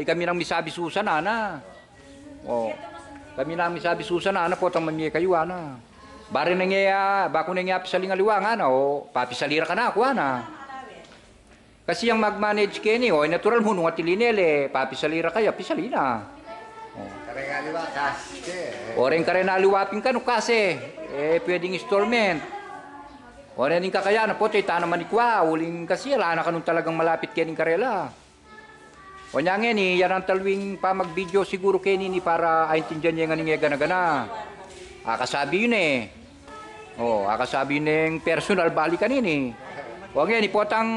Kami nang misabi Susan, ana. O, kami nang misabi Susan, ana po, tang mamiya kayo, ana. Bari nangyaya, bako nangyaya pisaling aliwang, ana, o, papisalira ka na ako, ana. Kasi yung mag-manage kayo ni, o, natural mo, nung atilinele, papisalira kayo, pisalina. Kare nga liwa, kasi. O, rin ka rin naliwapin ka, no, kasi, pwedeng installment. O, rin ka kaya, na po, tayo naman ikwa, uling kasi, ala na ka nung talagang malapit kayo ng karela. O niya nga ni, yan ang talwing pa mag-video siguro kayo ni para aintindihan niya nga niya gana-gana. Akasabi yun eh. O, akasabi yun yung personal balikan yun eh. O nga ni, potang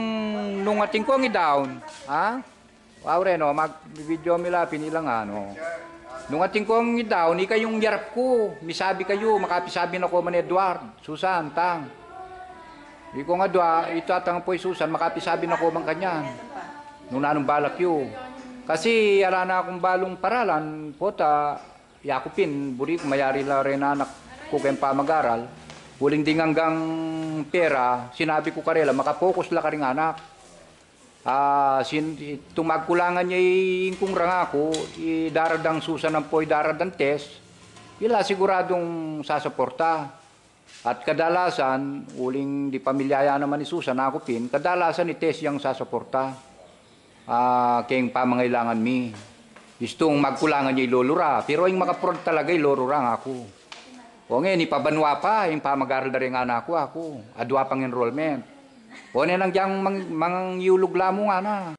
nung ating kong i-down. Ha? Wow rin o, mag-video nila, pinilang ano. Nung ating kong i-down, yung yarap ko. Misabi kayo, makapisabi na ko man Edward, Susan, tang. Iko nga doa, itatang po Susan, makapisabi na ko man kanyan. Nung nanong balak yun. Kasi ala na akong balong paralan, pota, yakupin, buri ko mayari la rin anak ko kayong pamag-aral. Huling ding hanggang pera, sinabi ko karela, makapokus la ka rin anak. Tumagkulangan niya yung kung rang ako, daradang Susan ang po'y daradang test, ila siguradong sasaporta. At kadalasan, uling di pamilyaya naman ni Susan, ako pin, kadalasan ni test yung sasaporta. Kayong pamangailangan mi. Gustong magkulangan niya ilolura. Pero yung makaprod talaga ilolura nga ako. O ngayon, ipabanwa pa. Yung pamag-aral na rin nga na ako. Adwa pang enrollment. O ngayon, nangyang mang yulog lamo nga na.